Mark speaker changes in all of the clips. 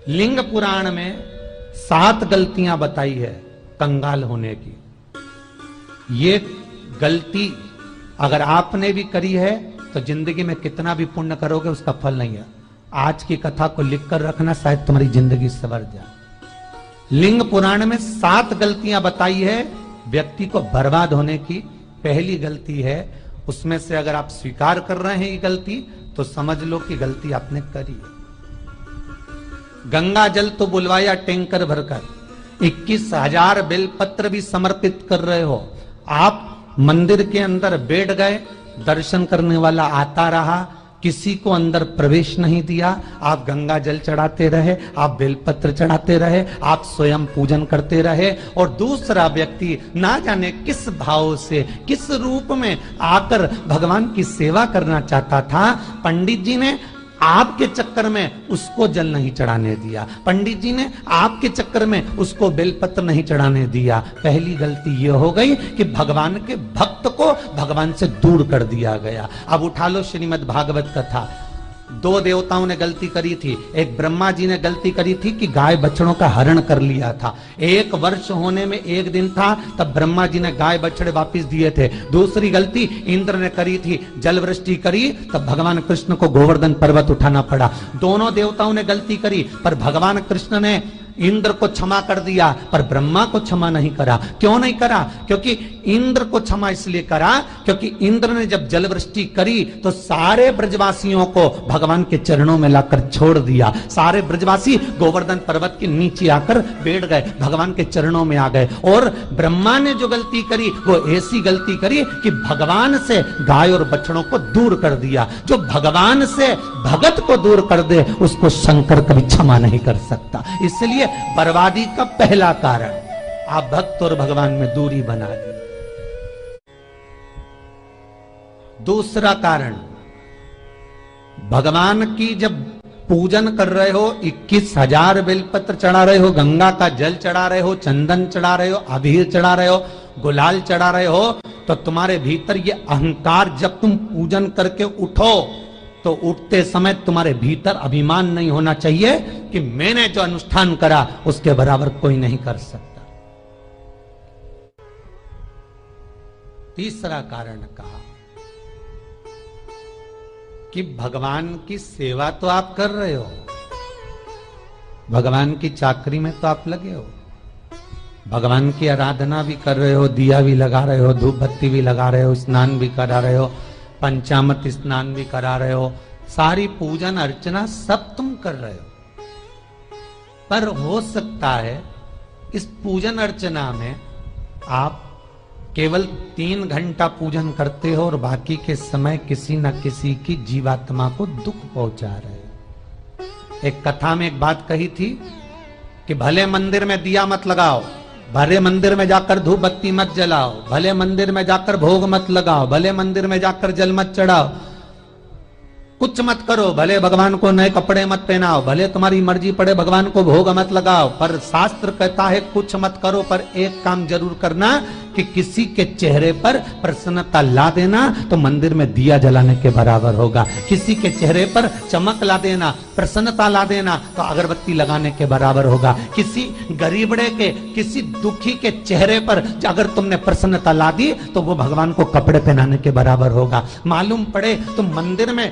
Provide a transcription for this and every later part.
Speaker 1: लिंग पुराण में 7 गलतियां बताई है कंगाल होने की। ये गलती अगर आपने भी करी है तो जिंदगी में कितना भी पुण्य करोगे उसका फल नहीं है। आज की कथा को लिखकर रखना, शायद तुम्हारी जिंदगी संवर जाए। लिंग पुराण में 7 गलतियां बताई है व्यक्ति को बर्बाद होने की। पहली गलती है, उसमें से अगर आप स्वीकार कर रहे हैं ये गलती तो समझ लो कि गलती आपने करी है। गंगा जल तो बुलवाया टैंकर भरकर, 21,000 बेलपत्र भी समर्पित कर रहे हो। आप मंदिर के अंदर बैठ गए, दर्शन करने वाला आता रहा, किसी को अंदर प्रवेश नहीं दिया। आप गंगा जल चढ़ाते रहे, आप बेलपत्र चढ़ाते रहे, आप स्वयं पूजन करते रहे, और दूसरा व्यक्ति ना जाने किस भाव से, किस रूप में आकर भगवान की सेवा करना चाहता था। पंडित जी ने आपके चक्कर में उसको जल नहीं चढ़ाने दिया, पंडित जी ने आपके चक्कर में उसको बेलपत्र नहीं चढ़ाने दिया। पहली गलती यह हो गई कि भगवान के भक्त को भगवान से दूर कर दिया गया। अब उठा लो श्रीमद् भागवत कथा। 2 देवताओं ने गलती करी थी। एक ब्रह्मा जी ने गलती करी थी कि गाय बछड़ों का हरण कर लिया था। 1 वर्ष होने में 1 दिन था तब ब्रह्मा जी ने गाय बछड़े वापस दिए थे। दूसरी गलती इंद्र ने करी थी, जल वृष्टि करी तब भगवान कृष्ण को गोवर्धन पर्वत उठाना पड़ा। दोनों देवताओं ने गलती करी, पर भगवान कृष्ण ने इंद्र को क्षमा कर दिया पर ब्रह्मा को क्षमा नहीं करा। क्यों नहीं करा? क्योंकि इंद्र को क्षमा इसलिए करा क्योंकि इंद्र ने जब जल वृष्टि करी तो सारे ब्रजवासियों को भगवान के चरणों में लाकर छोड़ दिया। सारे ब्रजवासी गोवर्धन पर्वत के नीचे आकर बैठ गए, भगवान के चरणों में आ गए। और ब्रह्मा ने जो गलती करी वो ऐसी गलती करी कि भगवान से गाय और बछड़ों को दूर कर दिया। जो भगवान से भगत को दूर कर दे उसको शंकर कभी क्षमा नहीं कर सकता। इसलिए बर्बादी का पहला कारण आप भक्त और भगवान में दूरी बना दी। दूसरा कारण, भगवान की जब पूजन कर रहे हो, 21,000 बेलपत्र चढ़ा रहे हो, गंगा का जल चढ़ा रहे हो, चंदन चढ़ा रहे हो, अबीर चढ़ा रहे हो, गुलाल चढ़ा रहे हो, तो तुम्हारे भीतर ये अहंकार, जब तुम पूजन करके उठो तो उठते समय तुम्हारे भीतर अभिमान नहीं होना चाहिए कि मैंने जो अनुष्ठान करा उसके बराबर कोई नहीं कर सकता। तीसरा कारण कहा कि भगवान की सेवा तो आप कर रहे हो, भगवान की चाकरी में तो आप लगे हो, भगवान की आराधना भी कर रहे हो, दिया भी लगा रहे हो, धूप बत्ती भी लगा रहे हो, स्नान भी करा रहे हो, पंचामृत स्नान भी करा रहे हो, सारी पूजन अर्चना सब तुम कर रहे हो। पर हो सकता है इस पूजन अर्चना में आप केवल 3 घंटा पूजन करते हो और बाकी के समय किसी न किसी की जीवात्मा को दुख पहुंचा रहे हो। एक कथा में एक बात कही थी कि भले मंदिर में दिया मत लगाओ, भले मंदिर में जाकर धूप बत्ती मत जलाओ, भले मंदिर में जाकर भोग मत लगाओ, भले मंदिर में जाकर जल मत चढ़ाओ, कुछ मत करो, भले भगवान को नए कपड़े मत पहनाओ, भले तुम्हारी मर्जी पड़े भगवान को भोग मत लगाओ, पर शास्त्र कहता है कुछ मत करो, पर एक काम जरूर करना कि किसी के चेहरे पर प्रसन्नता ला देना तो मंदिर में दिया जलाने के बराबर होगा। किसी के चेहरे पर चमक ला देना, प्रसन्नता ला देना तो अगरबत्ती लगाने के बराबर होगा। किसी गरीबड़े के, किसी दुखी के चेहरे पर अगर तुमने प्रसन्नता ला दी तो वो भगवान को कपड़े पहनाने के बराबर होगा। मालूम पड़े तो मंदिर में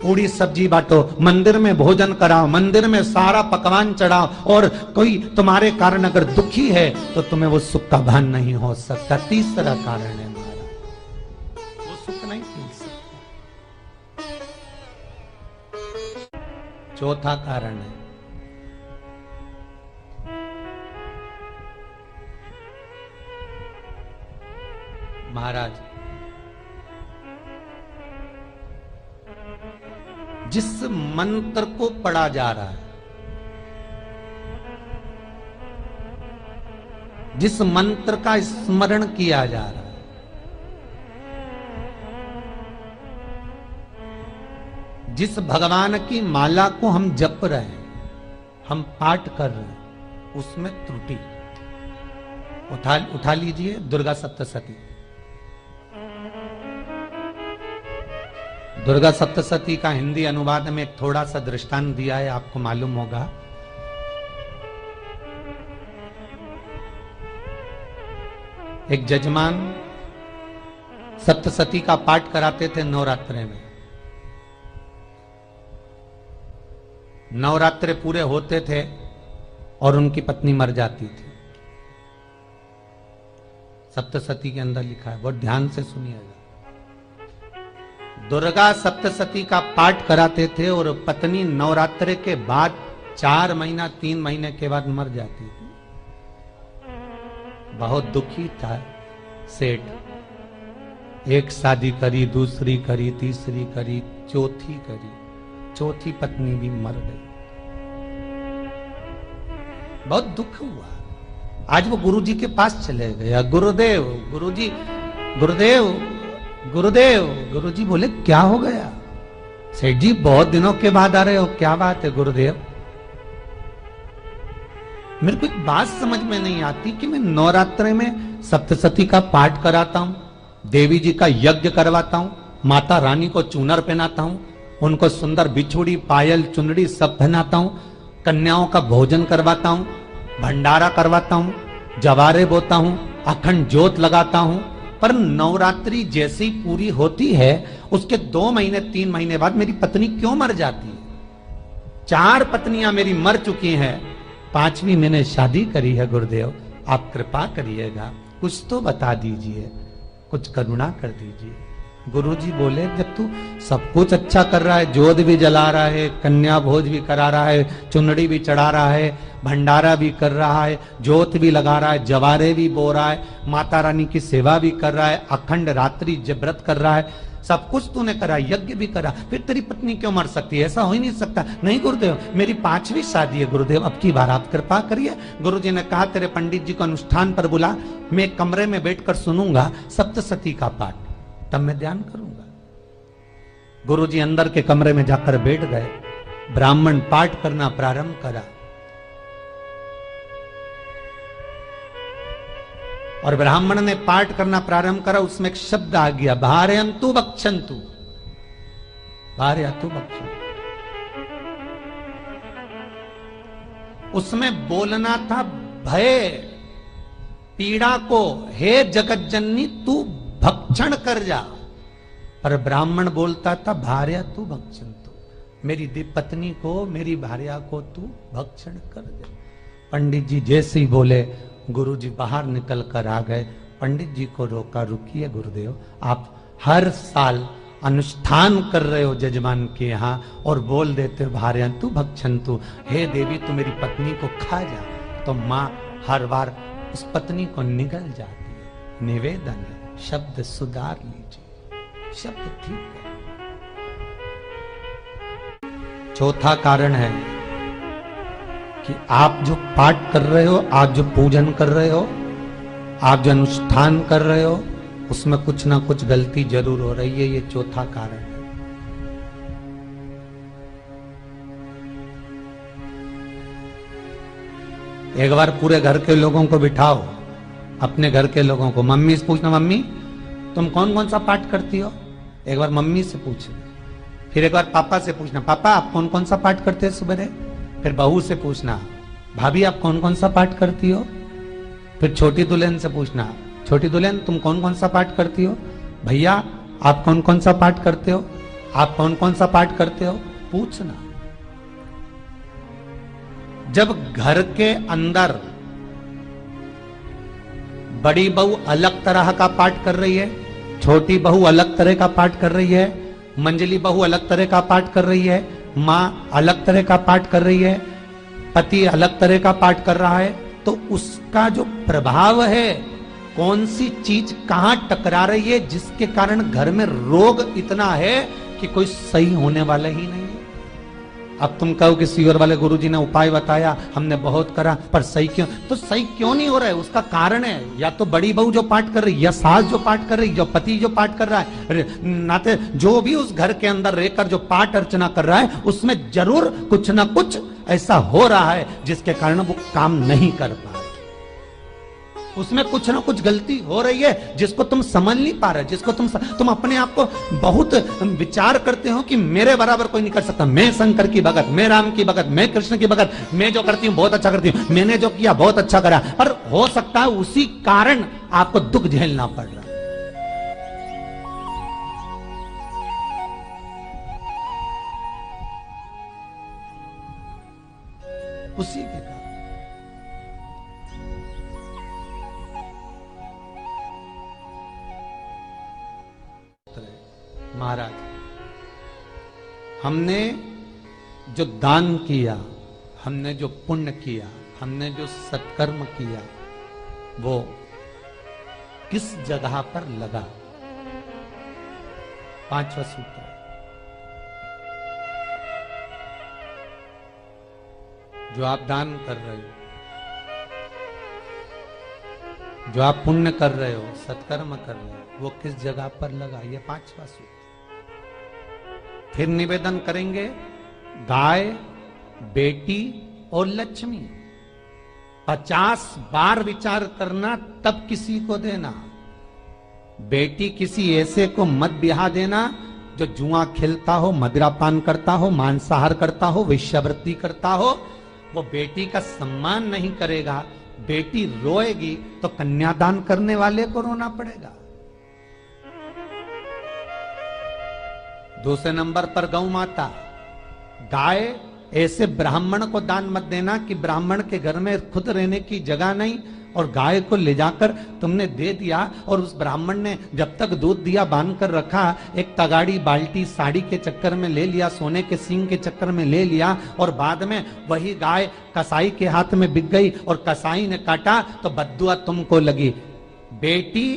Speaker 1: पूरी सब्जी बांटो, मंदिर में भोजन कराओ, मंदिर में सारा पकवान चढ़ाओ, और कोई तुम्हारे कारण अगर दुखी है तो तुम्हें वो सुख का भान नहीं हो सकता। तीसरा कारण है हमारा, वो सुख नहीं मिल सकता। चौथा कारण है महाराज, जिस मंत्र को पढ़ा जा रहा है, जिस मंत्र का स्मरण किया जा रहा है, जिस भगवान की माला को हम जप रहे हैं, हम पाठ कर रहे हैं, उसमें त्रुटि उठा लीजिए। दुर्गा सप्तशती, दुर्गा सप्तशती का हिंदी अनुवाद में एक थोड़ा सा दृष्टांत दिया है, आपको मालूम होगा। एक जजमान सप्तशती का पाठ कराते थे नवरात्रे में। नवरात्रे पूरे होते थे और उनकी पत्नी मर जाती थी। सप्तशती के अंदर लिखा है, बहुत ध्यान से सुनिएगा। दुर्गा सप्तशती का पाठ कराते थे और पत्नी नवरात्रे के बाद 4 महीना 3 महीने के बाद मर जाती थी। बहुत दुखी था सेठ। एक शादी करी, दूसरी करी, तीसरी करी, चौथी करी, चौथी पत्नी भी मर गई। बहुत दुख हुआ। आज वो गुरुजी के पास चले गया, गुरुदेव, गुरुजी, गुरुदेव, गुरुदेव। गुरुजी बोले क्या हो गया? सेठ जी बहुत दिनों के बाद आ रहे हो, क्या बात है गुरुदेव? मेरे को एक बात समझ में नहीं आती कि मैं नवरात्रे में सप्तशती का पाठ कराता हूं, देवी जी का यज्ञ करवाता हूं, माता रानी को चूनर पहनाता हूं, उनको सुंदर बिछुड़ी, पायल, चुनरी सब पहनाता हूं, कन्याओं का भोजन करवाता हूं, भंडारा करवाता हूं, जवारे बोता हूं, अखंड ज्योत लगाता हूं, पर नवरात्रि जैसी पूरी होती है उसके 2 महीने 3 महीने बाद मेरी पत्नी क्यों मर जाती है? 4 पत्नियां मेरी मर चुकी हैं, 5वीं मैंने शादी करी है। गुरुदेव आप कृपा करिएगा, कुछ तो बता दीजिए, कुछ करुणा कर दीजिए। गुरुजी बोले जब तू सब कुछ अच्छा कर रहा है, जोत भी जला रहा है, कन्या भोज भी करा रहा है, चुनड़ी भी चढ़ा रहा है, भंडारा भी कर रहा है, जोत भी लगा रहा है, जवारे भी बो रहा है, माता रानी की सेवा भी कर रहा है, अखंड रात्रि व्रत कर रहा है, सब कुछ तूने करा, यज्ञ भी करा, फिर तेरी पत्नी क्यों मर सकती है? ऐसा हो ही नहीं सकता। नहीं गुरुदेव मेरी 5वीं शादी है गुरुदेव, अब की बार आप कृपा करिए। गुरुजी ने कहा तेरे पंडित जी को अनुष्ठान पर बुला, मैं कमरे में बैठकर सुनूंगा सप्तशती का पाठ, तब मैं ध्यान करूंगा। गुरुजी अंदर के कमरे में जाकर बैठ गए, ब्राह्मण पाठ करना प्रारंभ करा और ब्राह्मण ने पाठ करना प्रारंभ करा। उसमें एक शब्द आ गया, भारयंतु बक्षंतु, भारयंतु बक्षंतु। उसमें बोलना था भय पीड़ा को, हे जगत जननी तू भक्षण कर जा, पर ब्राह्मण बोलता था भार्या तू भक्षण तू, मेरी पत्नी को, मेरी भार्या को तू भक्षण कर दे। पंडित जी जैसे ही बोले गुरुजी बाहर निकल कर आ गए। पंडित जी को रोका, रुकिए गुरुदेव आप हर साल अनुष्ठान कर रहे हो जजमान के यहाँ और बोल देते भार्या तू भक्षण तू, हे देवी तू मेरी पत्नी को खा जा, तो माँ हर बार उस पत्नी को निगल जाती है। निवेदन है शब्द सुधार लीजिए, शब्द ठीक है। चौथा कारण है कि आप जो पाठ कर रहे हो, आप जो पूजन कर रहे हो, आप जो अनुष्ठान कर रहे हो, उसमें कुछ ना कुछ गलती जरूर हो रही है। ये चौथा कारण है। एक बार पूरे घर के लोगों को बिठाओ, अपने घर के लोगों को, मम्मी से पूछना मम्मी तुम कौन कौन सा पाठ करती हो? एक बार मम्मी से पूछना, फिर एक बार पापा से पूछना, पापा आप कौन कौन सा पाठ करते हैं सुबह? फिर बहू से पूछना, भाभी आप कौन कौन सा पाठ करती हो? फिर छोटी दुल्हन से पूछना, छोटी दुल्हन तुम कौन कौन सा पाठ करती हो? भैया आप कौन कौन सा पाठ करते हो? आप कौन कौन सा पाठ करते हो? पूछना। जब घर के अंदर बड़ी बहू अलग तरह का पाठ कर रही है, छोटी बहू अलग तरह का पाठ कर रही है, मंजली बहू अलग तरह का पाठ कर रही है, माँ अलग तरह का पाठ कर रही है, पति अलग तरह का पाठ कर रहा है, तो उसका जो प्रभाव है, कौन सी चीज कहां टकरा रही है, जिसके कारण घर में रोग इतना है कि कोई सही होने वाला ही नहीं है। अब तुम कहो कि सीवर वाले गुरुजी ने उपाय बताया, हमने बहुत करा, पर सही क्यों? तो सही क्यों नहीं हो रहा है? उसका कारण है या तो बड़ी बहू जो पाठ कर रही, या सास जो पाठ कर रही, जो पति जो पाठ कर रहा है, नाते जो भी उस घर के अंदर रहकर जो पाठ अर्चना कर रहा है, उसमें जरूर कुछ ना कुछ ऐसा हो रहा है जिसके कारण वो काम नहीं कर पा रहे। उसमें कुछ ना कुछ गलती हो रही है जिसको तुम समझ नहीं पा रहे, जिसको तुम अपने आप को बहुत विचार करते हो कि मेरे बराबर कोई नहीं कर सकता, मैं शंकर की भगत, मैं राम की भगत, मैं कृष्ण की भगत, मैं जो करती हूं बहुत अच्छा करती हूं, मैंने जो किया बहुत अच्छा करा, पर हो सकता है उसी कारण आपको दुख झेलना पड़ रहा। उसी के कारण महाराज, हमने जो दान किया, हमने जो पुण्य किया, हमने जो सत्कर्म किया, वो किस जगह पर लगा? पांचवा सूत्र, जो आप दान कर रहे हो, जो आप पुण्य कर रहे हो, सत्कर्म कर रहे हो, वो किस जगह पर लगा? ये पांचवा सूत्र। फिर निवेदन करेंगे, गाय, बेटी और लक्ष्मी 50 बार विचार करना, तब किसी को देना। बेटी किसी ऐसे को मत ब्याह देना जो जुआ खेलता हो, मदिरापान करता हो, मांसाहार करता हो, वेश्यावृत्ति करता हो। वो बेटी का सम्मान नहीं करेगा। बेटी रोएगी तो कन्यादान करने वाले को रोना पड़ेगा। दूसरे नंबर पर गौ माता, गाय ऐसे ब्राह्मण को दान मत देना कि ब्राह्मण के घर में खुद रहने की जगह नहीं और गाय को ले जाकर तुमने दे दिया और उस ब्राह्मण ने जब तक दूध दिया बांध कर रखा, एक तगाड़ी बाल्टी साड़ी के चक्कर में ले लिया, सोने के सींग के चक्कर में ले लिया और बाद में वही गाय कसाई के हाथ में बिक गई और कसाई ने काटा तो बद्दुआ तुमको लगी। बेटी,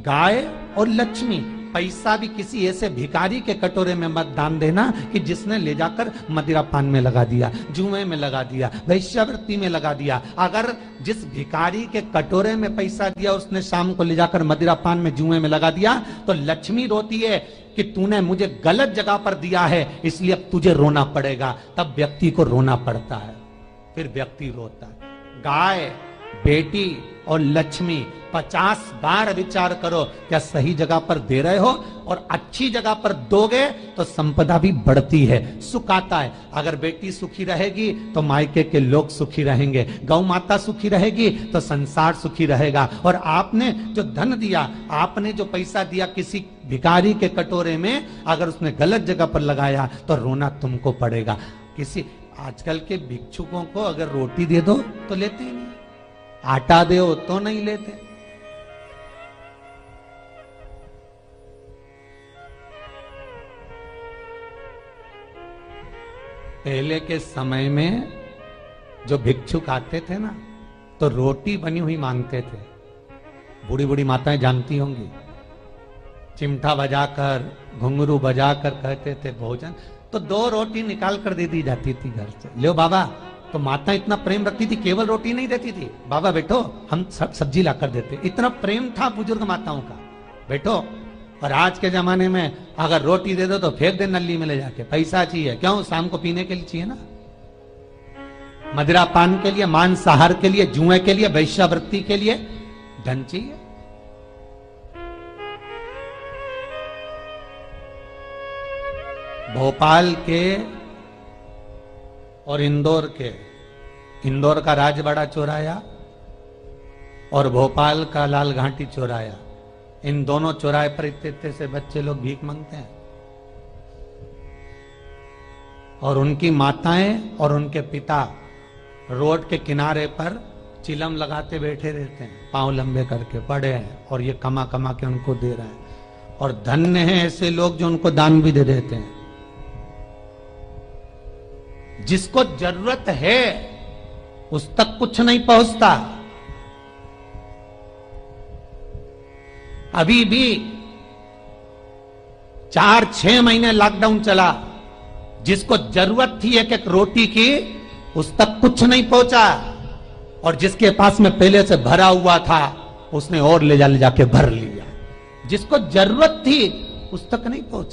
Speaker 1: गाय और लक्ष्मी, पैसा भी किसी ऐसे भिखारी के कटोरे में मत दान देना कि जिसने ले जाकर मदिरापान में लगा दिया, जुए में लगा दिया, वेश्यावृत्ति में लगा दिया। अगर जिस भिखारी के कटोरे में पैसा दिया उसने शाम को ले जाकर मदिरापान में, जुए में लगा दिया, तो लक्ष्मी रोती है कि तूने मुझे गलत जगह पर दिया है, इसलिए अब तुझे रोना पड़ेगा। तब व्यक्ति को रोना पड़ता है, फिर व्यक्ति रोता है। गाय, बेटी और लक्ष्मी 50 बार विचार करो, क्या सही जगह पर दे रहे हो? और अच्छी जगह पर दोगे तो संपदा भी बढ़ती है, सुख आता है। अगर बेटी सुखी रहेगी तो मायके के लोग सुखी रहेंगे, गौ माता सुखी रहेगी तो संसार सुखी रहेगा। और आपने जो धन दिया, आपने जो पैसा दिया किसी भिखारी के कटोरे में, अगर उसने गलत जगह पर लगाया तो रोना तुमको पड़ेगा। किसी आजकल के भिक्षुकों को अगर रोटी दे दो तो लेते ही नहीं, आटा दो तो नहीं लेते। पहले के समय में जो भिक्षुक आते थे ना, तो रोटी बनी हुई मांगते थे। बूढ़ी बूढ़ी माताएं जानती होंगी, चिमटा बजाकर, घुंघरू बजाकर कहते थे भोजन, तो 2 रोटी निकाल कर दे दी जाती थी घर से। लो बाबा, तो माता इतना प्रेम रखती थी, केवल रोटी नहीं देती थी, बाबा बैठो हम सब सब्जी लाकर देते। इतना प्रेम था बुजुर्ग माताओं का, बैठो। और आज के जमाने में अगर रोटी दे दो तो फेंक दे नली में ले जाके, पैसा चाहिए। क्यों? शाम को पीने के लिए चाहिए ना, मदिरा पान के लिए, मांसाहार के लिए, जुए के लिए, वेश्यावृत्ति के लिए धन चाहिए। भोपाल के और इंदौर के, इंदौर का राजवाड़ा चौराया और भोपाल का लाल घाटी चौराया, इन दोनों चौराहे पर इतने से बच्चे लोग भीख मांगते हैं और उनकी माताएं और उनके पिता रोड के किनारे पर चिलम लगाते बैठे रहते हैं, पांव लंबे करके पड़े हैं और ये कमा कमा के उनको दे रहे हैं। और धन्य हैं ऐसे लोग जो उनको दान भी दे देते हैं। जिसको जरूरत है उस तक कुछ नहीं पहुंचता। अभी भी 4-6 महीने लॉकडाउन चला, जिसको जरूरत थी एक रोटी की उस तक कुछ नहीं पहुंचा, और जिसके पास में पहले से भरा हुआ था उसने और ले जाके भर लिया। जिसको जरूरत थी उस तक नहीं पहुंचा।